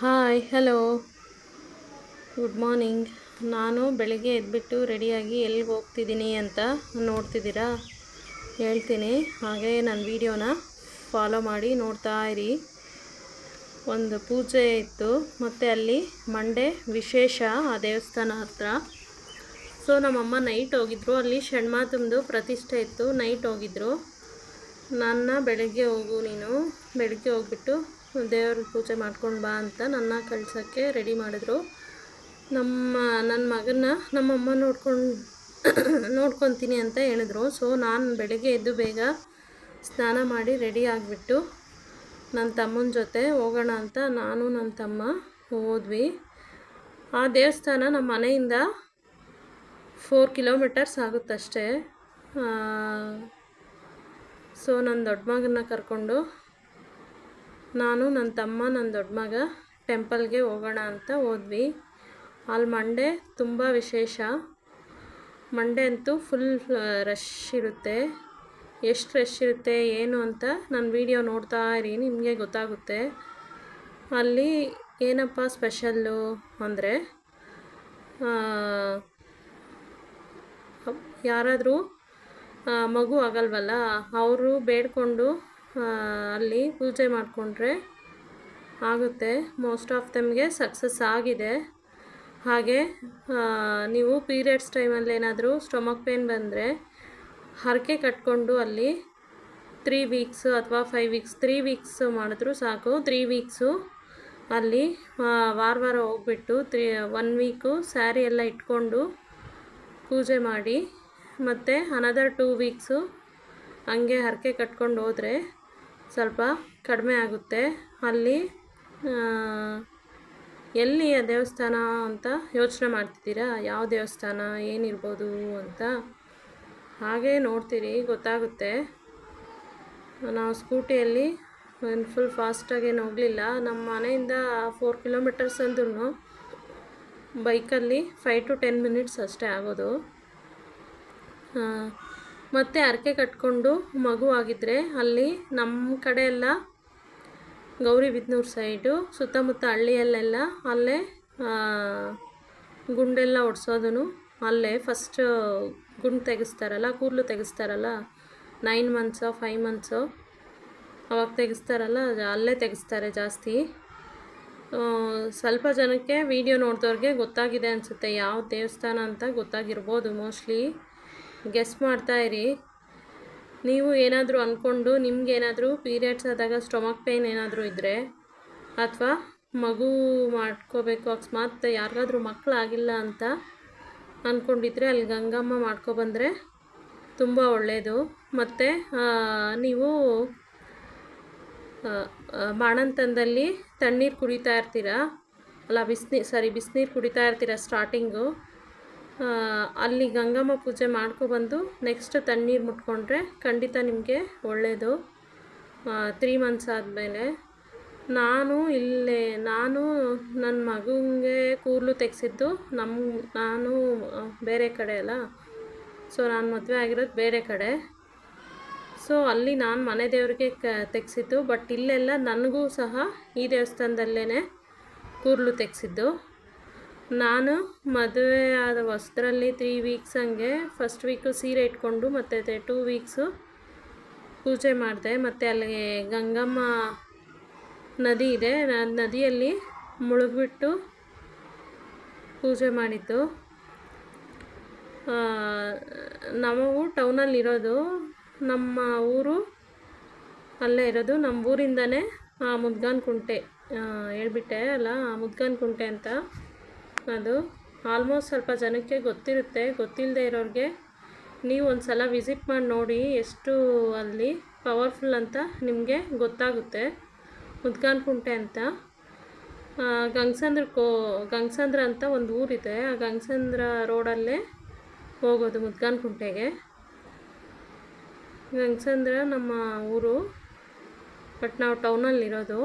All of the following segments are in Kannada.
Hi hello good morning. ನಾನು ಬೆಳಗ್ಗೆ ಎದ್ಬಿಟ್ಟು ರೆಡಿಯಾಗಿ ಎಲ್ಲಿಗೆ ಹೋಗ್ತಿದ್ದೀನಿ ಅಂತ ನೋಡ್ತಿದ್ದೀರಾ? ಹೇಳ್ತೀನಿ, ಹಾಗೆ ನನ್ನ ವೀಡಿಯೋನ ಫಾಲೋ ಮಾಡಿ ನೋಡ್ತಾ ಇರಿ. ಒಂದು ಪೂಜೆ ಇತ್ತು ಮತ್ತು ಅಲ್ಲಿ ಮಂಡೇ ವಿಶೇಷ ಆ ದೇವಸ್ಥಾನ ಹತ್ರ. ಸೊ ನಮ್ಮಮ್ಮ ನೈಟ್ ಹೋಗಿದ್ರು, ಅಲ್ಲಿ ಷಣ್ಮಾತಂದು ಪ್ರತಿಷ್ಠೆ ಇತ್ತು, ನೈಟ್ ಹೋಗಿದ್ರು. ನನ್ನ ಬೆಳಗ್ಗೆ ಹೋಗು ನೀನು, ಬೆಳಗ್ಗೆ ಹೋಗ್ಬಿಟ್ಟು ದೇವ್ರ ಪೂಜೆ ಮಾಡ್ಕೊಂಡು ಬಾ ಅಂತ ನನ್ನ ಕಳ್ಸೋಕ್ಕೆ ರೆಡಿ ಮಾಡಿದ್ರು. ನನ್ನ ಮಗನ್ನ ನಮ್ಮಮ್ಮ ನೋಡ್ಕೊತೀನಿ ಅಂತ ಹೇಳಿದ್ರು. ಸೊ ನಾನು ಬೆಳಗ್ಗೆ ಎದ್ದು ಬೇಗ ಸ್ನಾನ ಮಾಡಿ ರೆಡಿ ಆಗಿಬಿಟ್ಟು ನನ್ನ ತಮ್ಮನ ಜೊತೆ ಹೋಗೋಣ ಅಂತ ನಾನು ನನ್ನ ತಮ್ಮ ಹೋದ್ವಿ. ಆ ದೇವಸ್ಥಾನ ನಮ್ಮ ಮನೆಯಿಂದ 4 ಕಿಲೋಮೀಟರ್ಸ್ ಆಗುತ್ತಷ್ಟೇ. ಸೊ ನನ್ನ ದೊಡ್ಡ ಮಗನ್ನ ಕರ್ಕೊಂಡು ನಾನು, ನನ್ನ ತಮ್ಮ, ನನ್ನ ದೊಡ್ಡ ಮಗ ಟೆಂಪಲ್ಗೆ ಹೋಗೋಣ ಅಂತ ಹೋದ್ವಿ. ಅಲ್ಲಿ ಮಂಡೇ ತುಂಬ ವಿಶೇಷ. ಮಂಡೇ ಅಂತೂ ಫುಲ್ ರಶ್ ಇರುತ್ತೆ. ಎಷ್ಟು ರಶ್ ಇರುತ್ತೆ ಏನು ಅಂತ ನನ್ನ ವೀಡಿಯೋ ನೋಡ್ತಾ ಇರಿ, ನಿಮಗೆ ಗೊತ್ತಾಗುತ್ತೆ. ಅಲ್ಲಿ ಏನಪ್ಪ ಸ್ಪೆಷಲ್ಲು ಅಂದರೆ, ಯಾರಾದರೂ ಮಗು ಆಗಲ್ವಲ್ಲ, ಅವರು ಬೇಡಿಕೊಂಡು ಅಲ್ಲಿ ಪೂಜೆ ಮಾಡಿಕೊಂಡ್ರೆ ಆಗುತ್ತೆ. ಮೋಸ್ಟ್ ಆಫ್ ದಮ್ಗೆ ಸಕ್ಸಸ್ ಆಗಿದೆ. ಹಾಗೆ ನೀವು ಪೀರಿಯಡ್ಸ್ ಟೈಮಲ್ಲಿ ಏನಾದರೂ ಸ್ಟೊಮಕ್ ಪೇನ್ ಬಂದರೆ ಹರಕೆ ಕಟ್ಕೊಂಡು ಅಲ್ಲಿ 3 ವೀಕ್ಸು ಅಥವಾ 5 ವೀಕ್ಸ್, 3 ವೀಕ್ಸ್ ಮಾಡಿದ್ರು ಸಾಕು. 3 ವೀಕ್ಸು ಅಲ್ಲಿ ವಾರ ಹೋಗ್ಬಿಟ್ಟು 1 ವೀಕು ಸ್ಯಾರಿ ಎಲ್ಲ ಇಟ್ಕೊಂಡು ಪೂಜೆ ಮಾಡಿ, ಮತ್ತು ಅನದರ್ 2 ವೀಕ್ಸು ಹಂಗೆ ಹರಕೆ ಕಟ್ಕೊಂಡು ಹೋದರೆ ಸ್ವಲ್ಪ ಕಡಿಮೆ ಆಗುತ್ತೆ. ಅಲ್ಲಿ ಎಲ್ಲಿ ಆ ದೇವಸ್ಥಾನ ಅಂತ ಯೋಚನೆ ಮಾಡ್ತಿದ್ದೀರಾ? ಯಾವ ದೇವಸ್ಥಾನ ಏನಿರ್ಬೋದು ಅಂತ ಹಾಗೆ ನೋಡ್ತೀರಿ, ಗೊತ್ತಾಗುತ್ತೆ. ನಾವು ಸ್ಕೂಟಿಯಲ್ಲಿ ಫುಲ್ ಫಾಸ್ಟಾಗೇನು ಹೋಗಲಿಲ್ಲ. ನಮ್ಮ ಮನೆಯಿಂದ 4 ಕಿಲೋಮೀಟರ್ಸ್ ಅಂದ್ರೂ ಬೈಕಲ್ಲಿ 5 to 10 ಮಿನಿಟ್ಸ್ ಅಷ್ಟೇ ಆಗೋದು. ಮತ್ತು ಹರಕೆ ಕಟ್ಕೊಂಡು ಮಗು ಆಗಿದ್ದರೆ ಅಲ್ಲಿ ನಮ್ಮ ಕಡೆ ಎಲ್ಲ ಗೌರಿಬಿದನೂರು ಸೈಡು ಸುತ್ತಮುತ್ತ ಹಳ್ಳಿಯಲ್ಲೆಲ್ಲ ಅಲ್ಲೇ ಗುಂಡೆಲ್ಲ ಹೊಡ್ಸೋದು ಅಲ್ಲೇ ಫಸ್ಟ್ ಗುಂಡು ತೆಗೆಸ್ತಾರಲ್ಲ, ಕೂದಲು ತೆಗೆಸ್ತಾರಲ್ಲ, 9 ಮಂತ್ಸೋ 5 ಮಂತ್ಸೋ ಅವಾಗ ತೆಗೆಸ್ತಾರಲ್ಲ, ಅಲ್ಲೇ ತೆಗೆಸ್ತಾರೆ ಜಾಸ್ತಿ. ಸ್ವಲ್ಪ ಜನಕ್ಕೆ ವೀಡಿಯೋ ನೋಡಿದವ್ರಿಗೆ ಗೊತ್ತಾಗಿದೆ ಅನಿಸುತ್ತೆ, ಯಾವ ದೇವಸ್ಥಾನ ಅಂತ ಗೊತ್ತಾಗಿರ್ಬೋದು. Mostly guess ಮಾಡ್ತಾಯಿರಿ. ನೀವು ಏನಾದರೂ ಅಂದ್ಕೊಂಡು ನಿಮಗೇನಾದರೂ ಪೀರಿಯಡ್ಸ್ ಆದಾಗ ಸ್ಟೊಮಕ್ ಪೇಯ್ನ್ ಏನಾದರೂ ಇದ್ದರೆ, ಅಥವಾ ಮಗು ಮಾಡ್ಕೋಬೇಕು, ಅಕಸ್ಮಾತ್ ಯಾರಿಗಾದ್ರೂ ಮಕ್ಕಳಾಗಿಲ್ಲ ಅಂತ ಅಂದ್ಕೊಂಡಿದ್ರೆ ಅಲ್ಲಿ ಗಂಗಮ್ಮ ಮಾಡ್ಕೊಬಂದರೆ ತುಂಬ ಒಳ್ಳೆಯದು. ಮತ್ತು ನೀವು ಬಾಣಂತನದಲ್ಲಿ ತಣ್ಣೀರು ಕುಡಿತಾ ಇರ್ತೀರ ಅಲ್ಲ, ಬಿಸಿನೀರು ಕುಡಿತಾ ಇರ್ತೀರ ಸ್ಟಾರ್ಟಿಂಗು. ಅಲ್ಲಿ ಗಂಗಮ್ಮ ಪೂಜೆ ಮಾಡ್ಕೊಬಂದು ನೆಕ್ಸ್ಟ್ ತಣ್ಣೀರು ಮುಟ್ಕೊಂಡ್ರೆ ಖಂಡಿತ ನಿಮಗೆ ಒಳ್ಳೆಯದು. 3 ಮಂತ್ಸ್ ಆದಮೇಲೆ ನಾನು ನನ್ನ ಮಗುಗೆ ಕೂದಲು ತೆಗೆಸಿದ್ದು ನಾನು ಬೇರೆ ಕಡೆ ಅಲ್ಲ. ಸೊ ನಾನು ಮದುವೆ ಆಗಿರೋದು ಬೇರೆ ಕಡೆ. ಸೊ ಅಲ್ಲಿ ನಾನು ಮನೆ ದೇವ್ರಿಗೆ ತೆಗೆಸಿದ್ದು. ಬಟ್ ಇಲ್ಲೆಲ್ಲ ನನಗೂ ಸಹ ಈ ದೇವಸ್ಥಾನದಲ್ಲೇ ಕೂದಲು ತೆಗೆಸಿದ್ದು. ನಾನು ಮದುವೆ ಆದ ಹೊಸದ್ರಲ್ಲಿ 3 ವೀಕ್ಸ್ ಹಂಗೆ ಫಸ್ಟ್ ವೀಕು ಸೀರೆ ಇಟ್ಕೊಂಡು ಮತ್ತು 2 ವೀಕ್ಸು ಪೂಜೆ ಮಾಡಿದೆ. ಮತ್ತು ಅಲ್ಲಿಗೆ ಗಂಗಮ್ಮ ನದಿ ಇದೆ, ನದಿಯಲ್ಲಿ ಮುಳುಗ್ಬಿಟ್ಟು ಪೂಜೆ ಮಾಡಿದ್ದು. ನಾವು ಟೌನಲ್ಲಿರೋದು, ನಮ್ಮ ಊರು ಅಲ್ಲೇ ಇರೋದು. ನಮ್ಮ ಊರಿಂದನೇ ಮುದ್ಗಾನ್ ಕುಂಟೆ ಹೇಳ್ಬಿಟ್ಟೆ ಅಲ್ಲ, ಮುದ್ಗಾನ್ ಕುಂಟೆ ಅಂತ. ಅದು ಆಲ್ಮೋಸ್ಟ್ ಸ್ವಲ್ಪ ಜನಕ್ಕೆ ಗೊತ್ತಿರುತ್ತೆ. ಗೊತ್ತಿಲ್ಲದೆ ಇರೋರಿಗೆ ನೀವು ಒಂದು ಸಲ ವಿಸಿಟ್ ಮಾಡಿ ನೋಡಿ, ಎಷ್ಟು ಅಲ್ಲಿ ಪವರ್ಫುಲ್ ಅಂತ ನಿಮಗೆ ಗೊತ್ತಾಗುತ್ತೆ. ಮುದ್ಗಾನ್ ಕುಂಟೆ ಅಂತ ಗಂಗಸಂದ್ರ ಅಂತ ಒಂದು ಊರಿದೆ. ಆ ಗಂಗಸಂದ್ರ ರೋಡಲ್ಲೇ ಹೋಗೋದು ಮುದ್ಗಾನ್ ಕುಂಟೆಗೆ. ಗಂಗಸಂದ್ರ ನಮ್ಮ ಊರು, ಬಟ್ ನಾವು ಟೌನಲ್ಲಿರೋದು.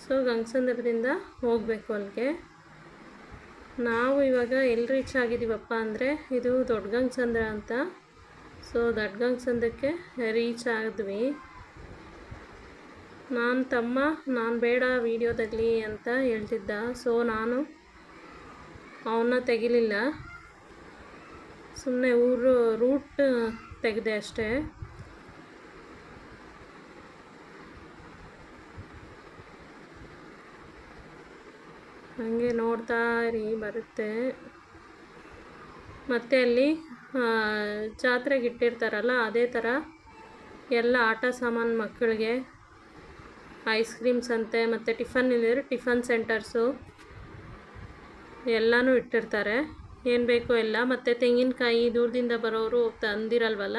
ಸೊ ಗಂಗಸಂದ್ರದಿಂದ ಹೋಗಬೇಕು ಅಲ್ಲಿಗೆ. ನಾವು ಇವಾಗ ಎಲ್ಲಿ ರೀಚ್ ಆಗಿದ್ದೀವಪ್ಪ ಅಂದರೆ, ಇದು ದೊಡ್ಡ ಗಂಗಸಂದ್ರ ಅಂತ. ಸೊ ದೊಡ್ಡ ಗಂಗಸಂದ್ರಕ್ಕೆ ರೀಚ್ ಆದ್ವಿ. ನಾನು ತಮ್ಮ ನಾನು ಬೇಡ ವೀಡಿಯೋದಲ್ಲಿ ಅಂತ ಹೇಳ್ತಿದ್ದ. ಸೊ ನಾನು ಅವನ್ನ ತೆಗಿಲಿಲ್ಲ, ಸುಮ್ಮನೆ ರೂಟ್ ತೆಗೆದೆ ಅಷ್ಟೇ. ಹಾಗೆ ನೋಡ್ತಾ ಇರಿ, ಬರುತ್ತೆ. ಮತ್ತು ಅಲ್ಲಿ ಜಾತ್ರೆಗೆ ಇಟ್ಟಿರ್ತಾರಲ್ಲ, ಅದೇ ಥರ ಎಲ್ಲ ಆಟ ಸಾಮಾನು ಮಕ್ಕಳಿಗೆ, ಐಸ್ ಕ್ರೀಮ್ಸ್ ಅಂತೆ, ಮತ್ತು ಟಿಫನ್ ಸೆಂಟರ್ಸು ಎಲ್ಲನೂ ಇಟ್ಟಿರ್ತಾರೆ, ಏನು ಬೇಕೋ ಎಲ್ಲ. ಮತ್ತು ತೆಂಗಿನಕಾಯಿ ದೂರದಿಂದ ಬರೋರು ತಂದಿರಲ್ವಲ್ಲ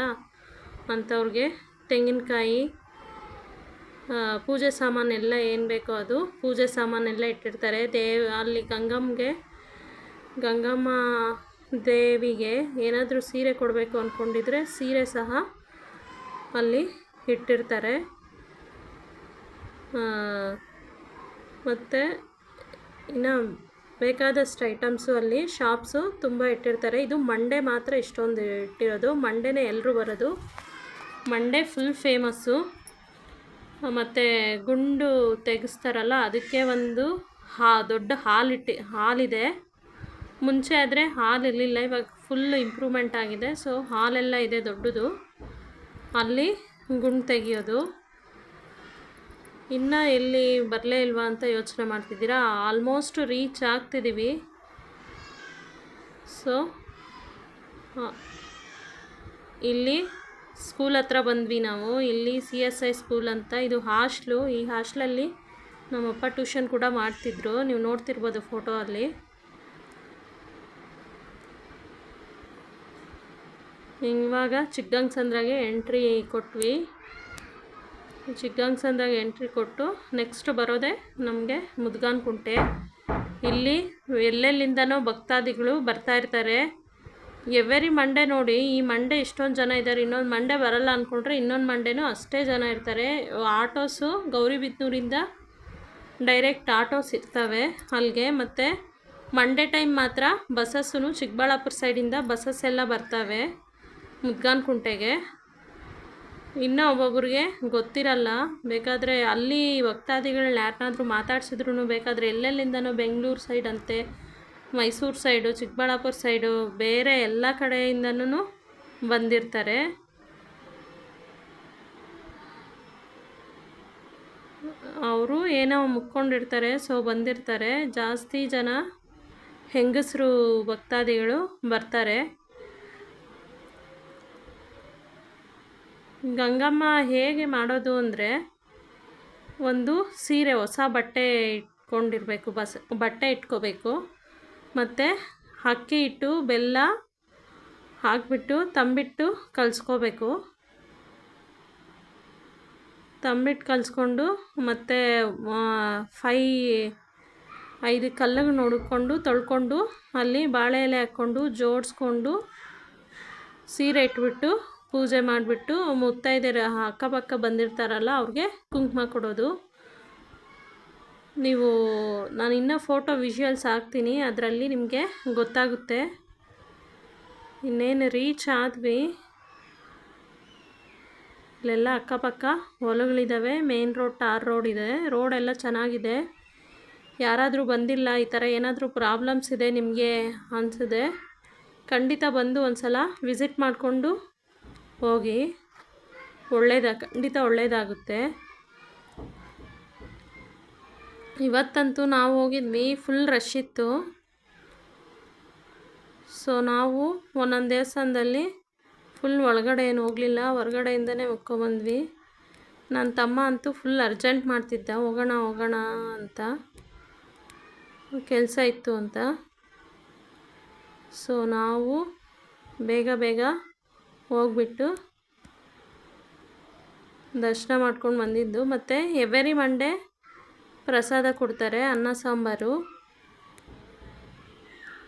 ಅಂಥವ್ರಿಗೆ ತೆಂಗಿನಕಾಯಿ, ಪೂಜೆ ಸಾಮಾನೆಲ್ಲ ಏನು ಬೇಕೋ ಅದು ಪೂಜೆ ಸಾಮಾನೆಲ್ಲ ಇಟ್ಟಿರ್ತಾರೆ. ಅಲ್ಲಿ ಗಂಗಮ್ಮ ದೇವಿಗೆ ಏನಾದರೂ ಸೀರೆ ಕೊಡಬೇಕು ಅಂದ್ಕೊಂಡಿದ್ರೆ ಸೀರೆ ಸಹ ಅಲ್ಲಿ ಇಟ್ಟಿರ್ತಾರೆ. ಮತ್ತು ಇನ್ನು ಬೇಕಾದಷ್ಟು ಐಟಮ್ಸು ಅಲ್ಲಿ ಶಾಪ್ಸು ತುಂಬ ಇಟ್ಟಿರ್ತಾರೆ. ಇದು ಮಂಡೇ ಮಾತ್ರ ಇಷ್ಟೊಂದು ಇಟ್ಟಿರೋದು, ಮಂಡೇನೇ ಎಲ್ಲರೂ ಬರೋದು, ಮಂಡೇ ಫುಲ್ ಫೇಮಸ್ಸು. ಮತ್ತು ಗುಂಡು ತೆಗೆಸ್ತಾರಲ್ಲ, ಅದಕ್ಕೆ ಒಂದು ದೊಡ್ಡ ಹಾಲಿದೆ. ಮುಂಚೆ ಆದರೆ ಹಾಲು ಇರಲಿಲ್ಲ, ಇವಾಗ ಫುಲ್ ಇಂಪ್ರೂವ್ಮೆಂಟ್ ಆಗಿದೆ. ಸೊ ಹಾಲೆಲ್ಲ ಇದೆ ದೊಡ್ಡದು, ಅಲ್ಲಿ ಗುಂಡು ತೆಗಿಯೋದು. ಇನ್ನು ಎಲ್ಲಿ ಬರಲೇ ಇಲ್ವಾ ಅಂತ ಯೋಚನೆ ಮಾಡ್ತಿದ್ದೀರಾ? ಆಲ್ಮೋಸ್ಟ್ ರೀಚ್ ಆಗ್ತಿದ್ದೀವಿ. ಸೊ ಇಲ್ಲಿ ಸ್ಕೂಲ್ ಹತ್ರ ಬಂದ್ವಿ ನಾವು. ಇಲ್ಲಿ CSI ಸ್ಕೂಲ್ ಅಂತ, ಇದು ಹಾಸ್ಟ್ಲು. ಈ ಹಾಸ್ಟ್ಲಲ್ಲಿ ನಮ್ಮಪ್ಪ ಟ್ಯೂಷನ್ ಕೂಡ ಮಾಡ್ತಿದ್ರು, ನೀವು ನೋಡ್ತಿರ್ಬೋದು ಫೋಟೋ ಅಲ್ಲಿ. ಇವಾಗ ಚಿಕ್ಕಗಂಗಸಂದ್ರಾಗೆ ಎಂಟ್ರಿ ಕೊಟ್ವಿ. ಚಿಕ್ಕಗಂಗಸಂದ್ರಾಗೆ ಎಂಟ್ರಿ ಕೊಟ್ಟು ನೆಕ್ಸ್ಟ್ ಬರೋದೇ ನಮಗೆ ಮುದ್ಗಾನಕುಂಟೆ. ಇಲ್ಲಿ ಎಲ್ಲೆಲ್ಲಿಂದನೋ ಭಕ್ತಾದಿಗಳು ಬರ್ತಾಯಿರ್ತಾರೆ. ಎವ್ರಿ ಮಂಡೇ ನೋಡಿ, ಈ ಮಂಡೇ ಇಷ್ಟೊಂದು ಜನ ಇದ್ದಾರೆ, ಇನ್ನೊಂದು ಮಂಡೇ ಬರಲ್ಲ ಅಂದ್ಕೊಂಡ್ರೆ ಇನ್ನೊಂದು ಮಂಡೇನೂ ಅಷ್ಟೇ ಜನ ಇರ್ತಾರೆ. ಆಟೋಸು ಗೌರಿಬಿದನೂರಿಂದ ಡೈರೆಕ್ಟ್ ಆಟೋಸ್ ಇರ್ತವೆ ಅಲ್ಲಿಗೆ. ಮತ್ತು ಮಂಡೇ ಟೈಮ್ ಮಾತ್ರ ಬಸ್ಸಸ್ಸು ಚಿಕ್ಕಬಳ್ಳಾಪುರ ಸೈಡಿಂದ ಬಸ್ಸಸ್ ಎಲ್ಲ ಬರ್ತವೆ ಮುದ್ಗಾನಕುಂಟೆಗೆ. ಇನ್ನೂ ಒಬ್ಬೊಬ್ರಿಗೆ ಗೊತ್ತಿರಲ್ಲ, ಬೇಕಾದರೆ ಅಲ್ಲಿ ಭಕ್ತಾದಿಗಳನ್ನ ಯಾರನ್ನಾದ್ರೂ ಮಾತಾಡ್ಸಿದ್ರು ಬೇಕಾದರೆ ಎಲ್ಲೆಲ್ಲಿಂದನೋ ಬೆಂಗಳೂರು ಸೈಡ್ ಅಂತೆ, ಮೈಸೂರು ಸೈಡು, ಚಿಕ್ಕಬಳ್ಳಾಪುರ ಸೈಡು, ಬೇರೆ ಎಲ್ಲ ಕಡೆಯಿಂದನೂ ಬಂದಿರ್ತಾರೆ. ಅವರು ಏನೋ ಮುಕ್ಕೊಂಡಿರ್ತಾರೆ, ಸೊ ಬಂದಿರ್ತಾರೆ. ಜಾಸ್ತಿ ಜನ ಹೆಂಗಸರು ಭಕ್ತಾದಿಗಳು ಬರ್ತಾರೆ. ಗಂಗಮ್ಮ ಹೇಗೆ ಮಾಡೋದು ಅಂದರೆ, ಒಂದು ಸೀರೆ ಹೊಸ ಬಟ್ಟೆ ಇಟ್ಕೋಬೇಕು, ಮತ್ತು ಅಕ್ಕಿ ಹಿಟ್ಟು ಬೆಲ್ಲ ಹಾಕಿಬಿಟ್ಟು ತಂಬಿಟ್ಟು ಕಲಿಸ್ಕೋಬೇಕು. ತಂಬಿಟ್ಟು ಕಲಿಸ್ಕೊಂಡು ಮತ್ತು 5 ಕಲ್ಲಿಗೆ ನೋಡಿಕೊಂಡು ತೊಳ್ಕೊಂಡು ಅಲ್ಲಿ ಬಾಳೆ ಎಲೆ ಹಾಕ್ಕೊಂಡು ಜೋಡಿಸ್ಕೊಂಡು ಸೀರೆ ಇಟ್ಬಿಟ್ಟು ಪೂಜೆ ಮಾಡಿಬಿಟ್ಟು ಮುತ್ತೈದೆಯರು ಅಕ್ಕಪಕ್ಕ ಬಂದಿರ್ತಾರಲ್ಲ ಅವ್ರಿಗೆ ಕುಂಕುಮ ಕೊಡೋದು. ನಾನು ಇನ್ನೂ ಫೋಟೋ ವಿಜುವಲ್ಸ್ ಹಾಕ್ತೀನಿ, ಅದರಲ್ಲಿ ನಿಮಗೆ ಗೊತ್ತಾಗುತ್ತೆ. ಇನ್ನೇನು ರೀಚ್ ಆದ್ವಿ. ಇಲ್ಲೆಲ್ಲ ಅಕ್ಕಪಕ್ಕ ಹೊಲಗಳಿದ್ದಾವೆ, ಮೇನ್ ರೋಡ್, ಟಾರ್ ರೋಡ್ ಇದೆ, ರೋಡೆಲ್ಲ ಚೆನ್ನಾಗಿದೆ. ಯಾರಾದರೂ ಬಂದಿಲ್ಲ, ಈ ಥರ ಏನಾದರೂ ಪ್ರಾಬ್ಲಮ್ಸ್ ಇದೆ ನಿಮಗೆ ಅನಿಸಿದೆ, ಖಂಡಿತ ಬಂದು ಒಂದು ಸಲ ವಿಸಿಟ್ ಮಾಡಿಕೊಂಡು ಹೋಗಿ, ಖಂಡಿತ ಒಳ್ಳೆಯದಾಗುತ್ತೆ. ಇವತ್ತಂತೂ ನಾವು ಹೋಗಿದ್ವಿ, ಫುಲ್ ರಶ್ ಇತ್ತು. ಸೊ ನಾವು ಒಂದೊಂದು ದೇವಸ್ಥಾನದಲ್ಲಿ ಫುಲ್ ಒಳಗಡೆ ಏನು ಹೋಗಲಿಲ್ಲ, ಹೊರಗಡೆಯಿಂದನೇ ಹೋಗ್ಕೊಬಂದ್ವಿ. ನನ್ನ ತಮ್ಮ ಅಂತೂ ಫುಲ್ ಅರ್ಜೆಂಟ್ ಮಾಡ್ತಿದ್ದ, ಹೋಗೋಣ ಅಂತ, ಕೆಲಸ ಇತ್ತು ಅಂತ. ಸೊ ನಾವು ಬೇಗ ಹೋಗ್ಬಿಟ್ಟು ದರ್ಶನ ಮಾಡ್ಕೊಂಡು ಬಂದಿದ್ದು. ಮತ್ತು ಎವ್ರಿ ಮಂಡೇ ಪ್ರಸಾದ ಕೊಡ್ತಾರೆ, ಅನ್ನ ಸಾಂಬಾರು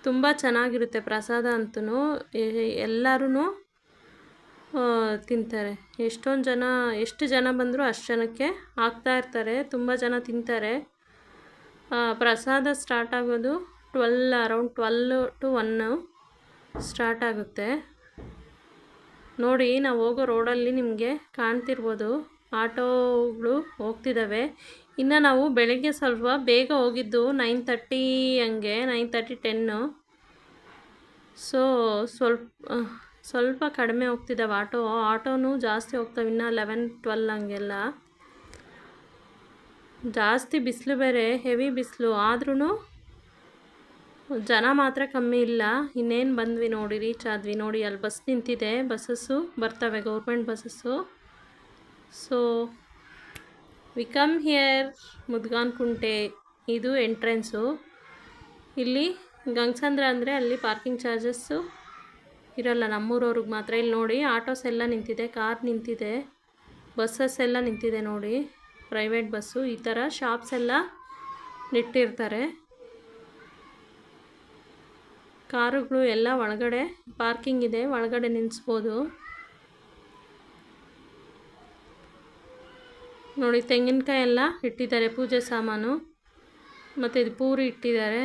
ತುಂಬ ಚೆನ್ನಾಗಿರುತ್ತೆ. ಪ್ರಸಾದ ಅಂತೂ ಎಲ್ಲರೂ ತಿಂತಾರೆ. ಎಷ್ಟು ಜನ ಬಂದರೂ ಅಷ್ಟು ಜನಕ್ಕೆ ಹಾಕ್ತಾಯಿರ್ತಾರೆ, ತುಂಬ ಜನ ತಿಂತಾರೆ. ಪ್ರಸಾದ ಸ್ಟಾರ್ಟ್ ಆಗೋದು ಅರೌಂಡ್ 12 to 1 ಸ್ಟಾರ್ಟ್ ಆಗುತ್ತೆ. ನೋಡಿ, ನಾವು ಹೋಗೋ ರೋಡಲ್ಲಿ ನಿಮಗೆ ಕಾಣ್ತಿರ್ಬೋದು ಆಟೋಗಳು ಹೋಗ್ತಿದ್ದಾವೆ. ಇನ್ನು ನಾವು ಬೆಳಗ್ಗೆ ಸ್ವಲ್ಪ ಬೇಗ ಹೋಗಿದ್ದು 9:30 ಹಂಗೆ 9:30-10. ಸೊ ಸ್ವಲ್ಪ ಕಡಿಮೆ ಹೋಗ್ತಿದ್ದಾವೆ ಆಟೋನೂ ಜಾಸ್ತಿ ಹೋಗ್ತವೆ ಇನ್ನು 11-12 ಹಂಗೆಲ್ಲ. ಜಾಸ್ತಿ ಬಿಸಿಲು ಬೇರೆ, ಹೆವಿ ಬಿಸಿಲು, ಆದ್ರೂ ಜನ ಮಾತ್ರ ಕಮ್ಮಿ ಇಲ್ಲ. ಇನ್ನೇನು ಬಂದ್ವಿ ನೋಡಿ, ರೀಚ್ ಆದ್ವಿ ನೋಡಿ. ಅಲ್ಲಿ ಬಸ್ ನಿಂತಿದೆ, ಬಸ್ಸಸ್ಸು ಬರ್ತವೆ, ಗೌರ್ಮೆಂಟ್ ಬಸ್ಸಸ್ಸು. So we come here Mudgan Kunte, ಇದು ಎಂಟ್ರೆನ್ಸು. ಇಲ್ಲಿ ಗಂಗಸಂದ್ರ ಅಂದರೆ ಅಲ್ಲಿ ಪಾರ್ಕಿಂಗ್ ಚಾರ್ಜಸ್ಸು ಇರೋಲ್ಲ, ನಮ್ಮೂರವ್ರಿಗೆ ಮಾತ್ರ. ಇಲ್ಲಿ ನೋಡಿ ಆಟೋಸ್ ಎಲ್ಲ ನಿಂತಿದೆ, ಕಾರ್ ನಿಂತಿದೆ, ಬಸ್ಸಸ್ ಎಲ್ಲ ನಿಂತಿದೆ ನೋಡಿ, ಪ್ರೈವೇಟ್ ಬಸ್ಸು. ಈ ಥರ ಶಾಪ್ಸ್ ಎಲ್ಲ ನಿಟ್ಟಿರ್ತಾರೆ. ಕಾರುಗಳು ಎಲ್ಲ ಒಳಗಡೆ ಪಾರ್ಕಿಂಗ್ ಇದೆ, ಒಳಗಡೆ ನಿಲ್ಲಿಸ್ಬೋದು ನೋಡಿ. ತೆಂಗಿನಕಾಯಿ ಎಲ್ಲ ಇಟ್ಟಿದ್ದಾರೆ, ಪೂಜೆ ಸಾಮಾನು. ಮತ್ತು ಇದು ಪೂರಿ ಇಟ್ಟಿದ್ದಾರೆ.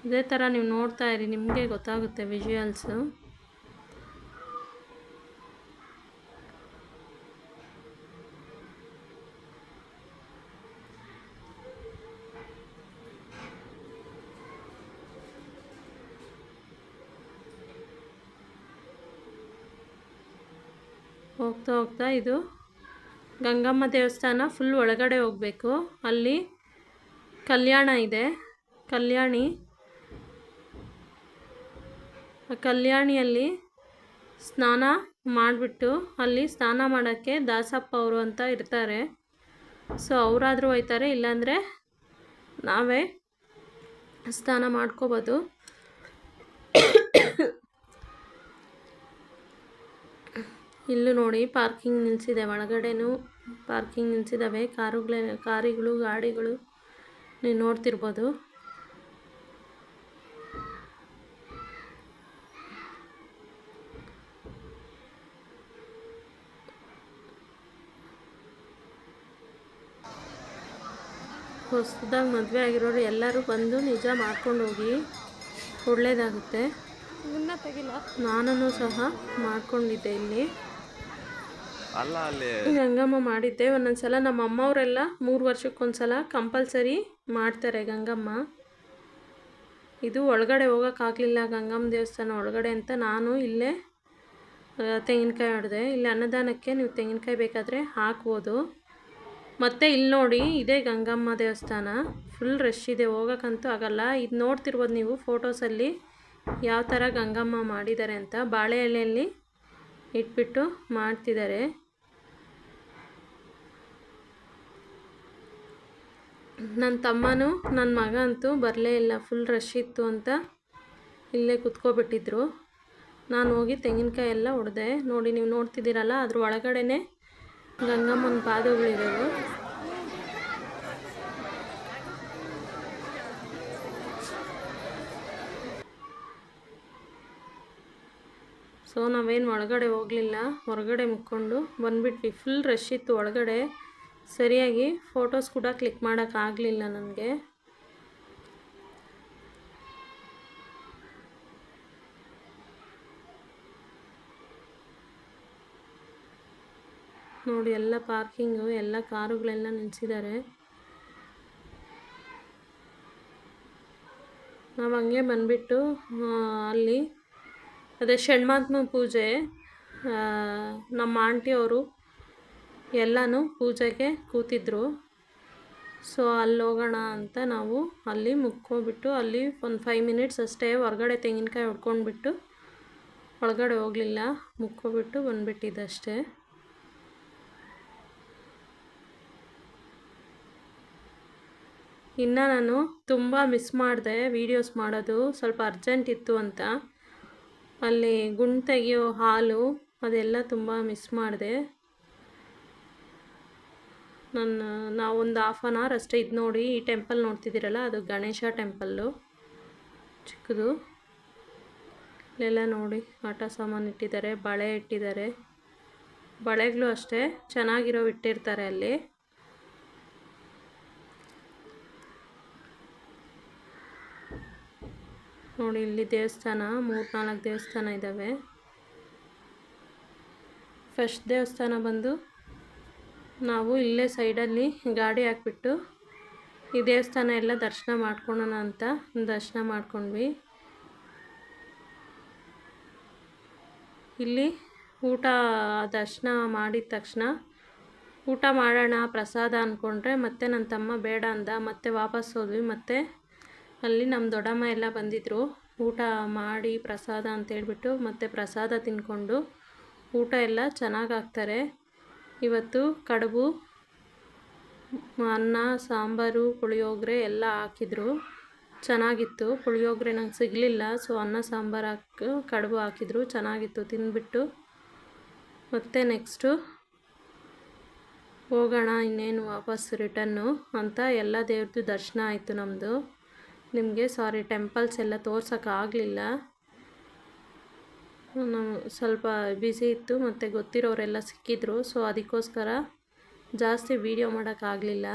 ಇದೇ ಥರ ನೀವು ನೋಡ್ತಾ ಇರಿ, ನಿಮಗೆ ಗೊತ್ತಾಗುತ್ತೆ ವಿಜುವಲ್ಸು. ಹೋಗ್ತಾ ಹೋಗ್ತಾ ಇದು ಗಂಗಮ್ಮ ದೇವಸ್ಥಾನ. ಫುಲ್ ಒಳಗಡೆ ಹೋಗಬೇಕು. ಅಲ್ಲಿ ಕಲ್ಯಾಣ ಇದೆ, ಕಲ್ಯಾಣಿಯಲ್ಲಿ ಸ್ನಾನ ಮಾಡಿಬಿಟ್ಟು, ಅಲ್ಲಿ ಸ್ನಾನ ಮಾಡೋಕ್ಕೆ ದಾಸಪ್ಪ ಅವರು ಅಂತ ಇರ್ತಾರೆ. ಸೊ ಅವರಾದರೂ ಹೋಯ್ತಾರೆ, ಇಲ್ಲಾಂದರೆ ನಾವೇ ಸ್ನಾನ ಮಾಡ್ಕೋಬೋದು. ಇಲ್ಲೂ ನೋಡಿ ಪಾರ್ಕಿಂಗ್ ನಿಲ್ಲಿಸಿದೆ, ಒಳಗಡೆನೂ ಪಾರ್ಕಿಂಗ್ ನಿಲ್ಲಿಸಿದ್ದಾವೆ ಕಾರುಗಳು, ಗಾಡಿಗಳು ನೀವು ನೋಡ್ತಿರ್ಬೋದು. ಹೊಸದಾಗಿ ಮದುವೆ ಆಗಿರೋರು ಎಲ್ಲರೂ ಬಂದು ನಿಜ ಮಾಡ್ಕೊಂಡು ಹೋಗಿ, ಒಳ್ಳೆಯದಾಗುತ್ತೆ. ನಾನು ಸಹ ಮಾಡ್ಕೊಂಡಿದ್ದೆ ಇಲ್ಲಿ ಗಂಗಮ್ಮ ಮಾಡಿದ್ದೆ. ಒಂದೊಂದ್ಸಲ ನಮ್ಮ ಅಮ್ಮವರೆಲ್ಲ 3 ವರ್ಷಕ್ಕೊಂದ್ಸಲ ಕಂಪಲ್ಸರಿ ಮಾಡ್ತಾರೆ ಗಂಗಮ್ಮ. ಇದು ಒಳಗಡೆ ಹೋಗೋಕ್ಕಾಗಲಿಲ್ಲ, ಗಂಗಮ್ಮ ದೇವಸ್ಥಾನ ಒಳಗಡೆ ಅಂತ ನಾನು ಇಲ್ಲೇ ತೆಂಗಿನಕಾಯಿ ಹೊಡೆದೆ. ಇಲ್ಲಿ ಅನ್ನದಾನಕ್ಕೆ ನೀವು ತೆಂಗಿನಕಾಯಿ ಬೇಕಾದರೆ ಹಾಕ್ಬೋದು. ಮತ್ತು ಇಲ್ಲಿ ನೋಡಿ, ಇದೇ ಗಂಗಮ್ಮ ದೇವಸ್ಥಾನ. ಫುಲ್ ರಶ್ ಇದೆ, ಹೋಗೋಕ್ಕಂತೂ ಆಗಲ್ಲ. ಇದು ನೋಡ್ತಿರ್ಬೋದು ನೀವು ಫೋಟೋಸಲ್ಲಿ ಯಾವ ಥರ ಗಂಗಮ್ಮ ಮಾಡಿದ್ದಾರೆ ಅಂತ. ಬಾಳೆ ಎಲೆಯಲ್ಲಿ ಇಟ್ಬಿಟ್ಟು ಮಾಡ್ತಿದ್ದಾರೆ. ನನ್ನ ತಮ್ಮನೂ ನನ್ನ ಮಗ ಅಂತೂ ಬರಲೇ ಇಲ್ಲ, ಫುಲ್ ರಶ್ ಇತ್ತು ಅಂತ ಇಲ್ಲೇ ಕುತ್ಕೊಬಿಟ್ಟಿದ್ರು. ನಾನು ಹೋಗಿ ತೆಂಗಿನಕಾಯಿ ಎಲ್ಲ ಹೊಡೆದೆ ನೋಡಿ. ನೀವು ನೋಡ್ತಿದ್ದೀರಲ್ಲ, ಅದ್ರ ಒಳಗಡೆನೆ ಗಂಗಮ್ಮನ ಪಾದಗಳಿರೋದು. ಸೊ ನಾವೇನು ಒಳಗಡೆ ಹೋಗಲಿಲ್ಲ, ಹೊರಗಡೆ ಮುಕ್ಕೊಂಡು ಬಂದುಬಿಟ್ವಿ. ಫುಲ್ ರಶ್ ಇತ್ತು ಒಳಗಡೆ, ಸರಿಯಾಗಿ ಫೋಟೋಸ್ ಕೂಡ ಕ್ಲಿಕ್ ಮಾಡೋಕ್ಕಾಗಲಿಲ್ಲ ನನಗೆ. ನೋಡಿ ಎಲ್ಲ ಪಾರ್ಕಿಂಗು, ಎಲ್ಲ ಕಾರುಗಳೆಲ್ಲ ನಿಲ್ಲಿಸಿದ್ದಾರೆ. ನಾವು ಹಂಗೆ ಬಂದುಬಿಟ್ಟು ಅಲ್ಲಿ ಅದೇ ಷಣ್ಮಾತ್ಮ ಪೂಜೆ, ನಮ್ಮ ಆಂಟಿಯವರು ಎಲ್ಲನೂ ಪೂಜೆಗೆ ಕೂತಿದ್ರು. ಸೊ ಅಲ್ಲಿ ಹೋಗೋಣ ಅಂತ ನಾವು ಅಲ್ಲಿ ಮುಕ್ಕೋಬಿಟ್ಟು, ಅಲ್ಲಿ ಒಂದು 5 ಮಿನಿಟ್ಸ್ ಅಷ್ಟೇ ಹೊರಗಡೆ ತೆಂಗಿನಕಾಯಿ ಹೊಡ್ಕೊಂಡ್ಬಿಟ್ಟು ಒಳಗಡೆ ಹೋಗಲಿಲ್ಲ, ಮುಕ್ಕೋಬಿಟ್ಟು ಬಂದುಬಿಟ್ಟಿದ್ದಷ್ಟೇ. ಇನ್ನು ನಾನು ತುಂಬ ಮಿಸ್ ಮಾಡಿದೆ ವೀಡಿಯೋಸ್ ಮಾಡೋದು, ಸ್ವಲ್ಪ ಅರ್ಜೆಂಟ್ ಇತ್ತು ಅಂತ. ಅಲ್ಲಿ ಗುಂಡು ತೆಗಿಯೋ ಹಾಲು ಅದೆಲ್ಲ ತುಂಬ ಮಿಸ್ ಮಾಡಿದೆ. ನಾವೊಂದು 1/2 hour ಅಷ್ಟೇ. ಇದು ನೋಡಿ, ಈ ಟೆಂಪಲ್ ನೋಡ್ತಿದ್ದೀರಲ್ಲ, ಅದು ಗಣೇಶ ಟೆಂಪಲ್ಲು, ಚಿಕ್ಕದು. ಇಲ್ಲೆಲ್ಲ ನೋಡಿ ಆಟ ಸಾಮಾನು ಇಟ್ಟಿದ್ದಾರೆ, ಬಳೆ ಇಟ್ಟಿದ್ದಾರೆ. ಬಳೆಗಳು ಅಷ್ಟೇ ಚೆನ್ನಾಗಿರೋ ಇಟ್ಟಿರ್ತಾರೆ ಅಲ್ಲಿ. ನೋಡಿ ಇಲ್ಲಿ ದೇವಸ್ಥಾನ 3-4 ದೇವಸ್ಥಾನ ಇದ್ದಾವೆ. ಫಸ್ಟ್ ದೇವಸ್ಥಾನ ಬಂದು ನಾವು ಇಲ್ಲೇ ಸೈಡಲ್ಲಿ ಗಾಡಿ ಹಾಕ್ಬಿಟ್ಟು ಈ ದೇವಸ್ಥಾನ ಎಲ್ಲ ದರ್ಶನ ಮಾಡ್ಕೊಳ್ಳೋಣ ಅಂತ ದರ್ಶನ ಮಾಡ್ಕೊಂಡ್ವಿ. ಇಲ್ಲಿ ಊಟ ದರ್ಶನ ಮಾಡಿದ ತಕ್ಷಣ ಊಟ ಮಾಡೋಣ ಪ್ರಸಾದ ಅಂದ್ಕೊಂಡ್ರೆ ಮತ್ತೆ ನನ್ನ ತಮ್ಮ ಬೇಡ ಅಂದ. ಮತ್ತೆ ವಾಪಸ್ ಹೋದ್ವಿ. ಮತ್ತೆ ಅಲ್ಲಿ ನಮ್ಮ ದೊಡ್ಡಮ್ಮ ಎಲ್ಲ ಬಂದಿದ್ದರು ಊಟ ಮಾಡಿ ಪ್ರಸಾದ ಅಂತೇಳ್ಬಿಟ್ಟು. ಮತ್ತೆ ಪ್ರಸಾದ ತಿಂದ್ಕೊಂಡು ಊಟ ಎಲ್ಲ ಚೆನ್ನಾಗಿ ಹಾಕ್ತಾರೆ. ಇವತ್ತು ಕಡುಬು, ಅನ್ನ, ಸಾಂಬಾರು, ಪುಳಿಯೋಗರೆ ಎಲ್ಲ ಹಾಕಿದ್ರು. ಚೆನ್ನಾಗಿತ್ತು. ಪುಳಿಯೋಗರೆ ನಂಗೆ ಸಿಗಲಿಲ್ಲ, ಸೊ ಅನ್ನ ಸಾಂಬಾರು ಹಾಕಿ ಕಡುಬು ಹಾಕಿದ್ರು, ಚೆನ್ನಾಗಿತ್ತು. ತಿಂದ್ಬಿಟ್ಟು ಮತ್ತೆ ನೆಕ್ಸ್ಟು ಹೋಗೋಣ ಇನ್ನೇನು ವಾಪಸ್ ರಿಟನ್ನು ಅಂತ ಎಲ್ಲ ದೇವ್ರದ್ದು ದರ್ಶನ ಆಯಿತು ನಮ್ಮದು. ನಿಮಗೆ ಟೆಂಪಲ್ಸ್ ಎಲ್ಲ ತೋರ್ಸೋಕ್ಕಾಗಲಿಲ್ಲ, ನಾವು ಸ್ವಲ್ಪ ಬ್ಯುಸಿ ಇತ್ತು ಮತ್ತು ಗೊತ್ತಿರೋರೆಲ್ಲ ಸಿಕ್ಕಿದ್ರು. ಸೊ ಅದಕ್ಕೋಸ್ಕರ ಜಾಸ್ತಿ ವೀಡಿಯೋ ಮಾಡೋಕ್ಕಾಗಲಿಲ್ಲ.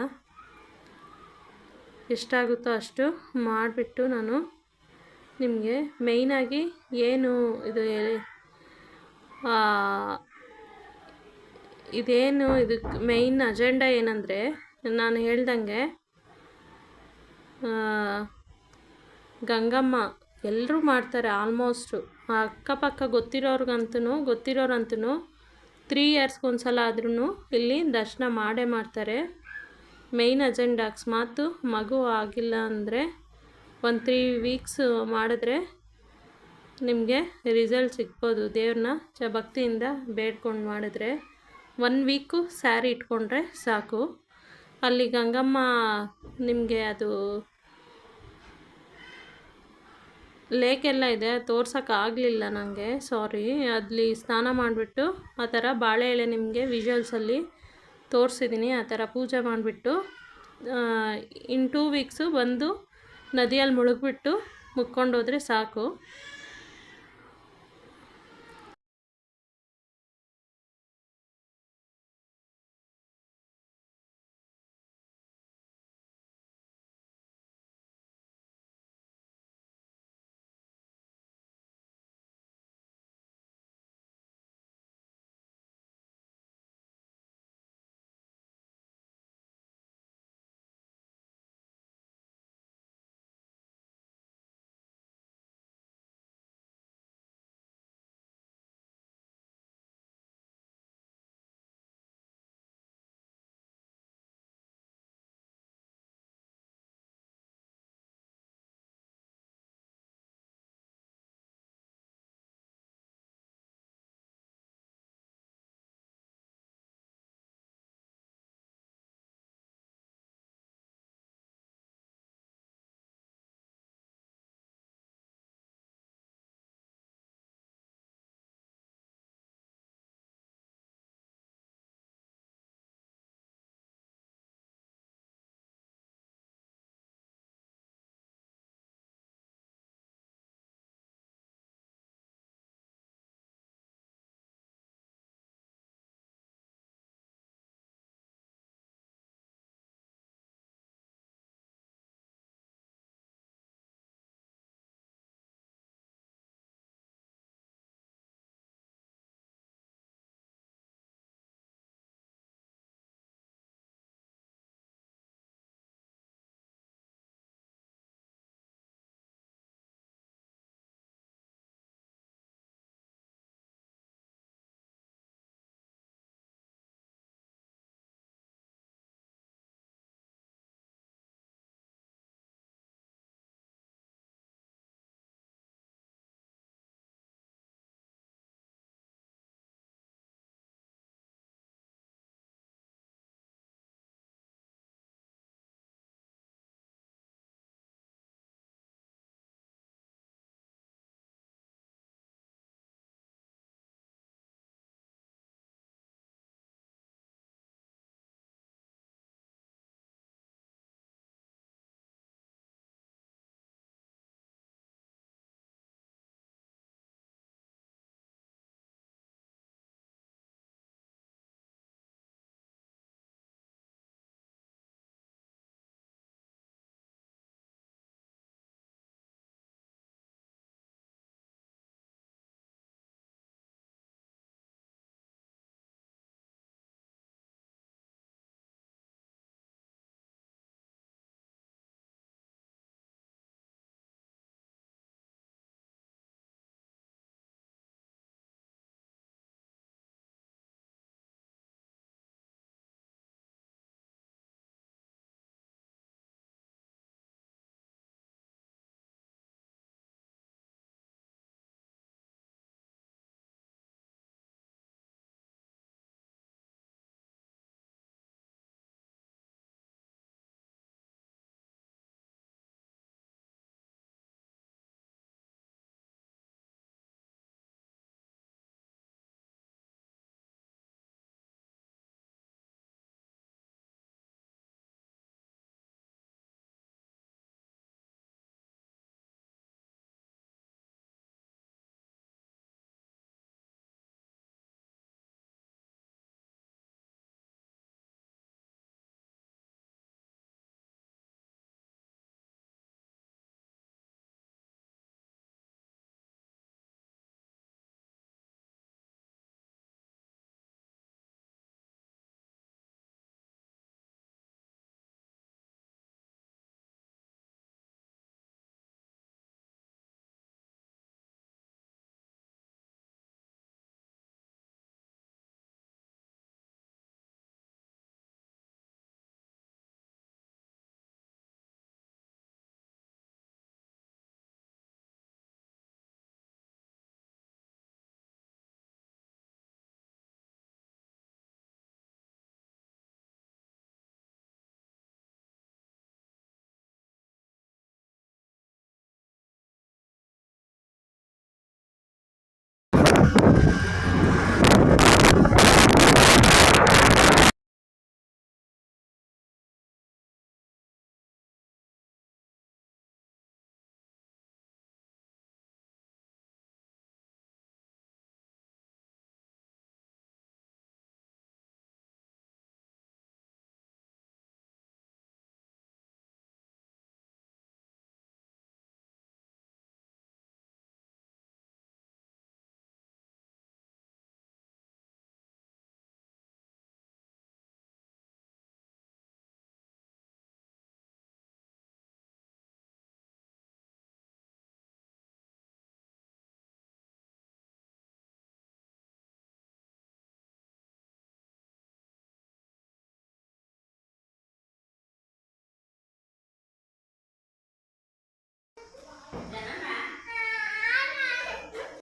ಎಷ್ಟಾಗುತ್ತೋ ಅಷ್ಟು ಮಾಡಿಬಿಟ್ಟು ನಾನು ನಿಮಗೆ ಮೇಯ್ನಾಗಿ ಏನು ಇದೇನು ಇದಕ್ಕೆ ಮೇಯ್ನ್ ಅಜೆಂಡಾ ಏನಂದರೆ, ನಾನು ಹೇಳ್ದಂಗೆ ಗಂಗಮ್ಮ ಎಲ್ಲರೂ ಮಾಡ್ತಾರೆ ಆಲ್ಮೋಸ್ಟು. ಅಕ್ಕಪಕ್ಕ ಗೊತ್ತಿರೋರಂತೂ 3 ಇಯರ್ಸ್ಗೆ ಸಲ ಆದ್ರೂ ಇಲ್ಲಿ ದರ್ಶನ ಮಾಡೇ ಮಾಡ್ತಾರೆ. ಮೇಯ್ನ್ ಅಜೆಂಡಾ ಅಕಸ್ಮಾತ್ ಮಗು ಆಗಿಲ್ಲ ಅಂದರೆ 1-3 ವೀಕ್ಸ್ ಮಾಡಿದ್ರೆ ನಿಮಗೆ ರಿಸಲ್ಟ್ ಸಿಗ್ಬೋದು. ದೇವ್ರನ್ನ ಭಕ್ತಿಯಿಂದ ಬೇಡ್ಕೊಂಡು ಮಾಡಿದ್ರೆ 1 ವೀಕು ಸ್ಯಾರಿ ಇಟ್ಕೊಂಡ್ರೆ ಸಾಕು. ಅಲ್ಲಿ ಗಂಗಮ್ಮ ನಿಮಗೆ ಅದು ಲೇಕೆಲ್ಲ ಇದೆ, ತೋರ್ಸೋಕ್ಕಾಗಲಿಲ್ಲ ನನಗೆ, ಸಾರಿ. ಅಲ್ಲಿ ಸ್ನಾನ ಮಾಡಿಬಿಟ್ಟು ಆ ಥರ ಬಾಳೆ ಎಲೆ ನಿಮಗೆ ವಿಜುವಲ್ಸಲ್ಲಿ ತೋರಿಸಿದ್ದೀನಿ. ಆ ಥರ ಪೂಜೆ ಮಾಡಿಬಿಟ್ಟು ಇನ್ 2 ವೀಕ್ಸು ಬಂದು ನದಿಯಲ್ಲಿ ಮುಳುಗ್ಬಿಟ್ಟು ಮುಕ್ಕೊಂಡೋದ್ರೆ ಸಾಕು.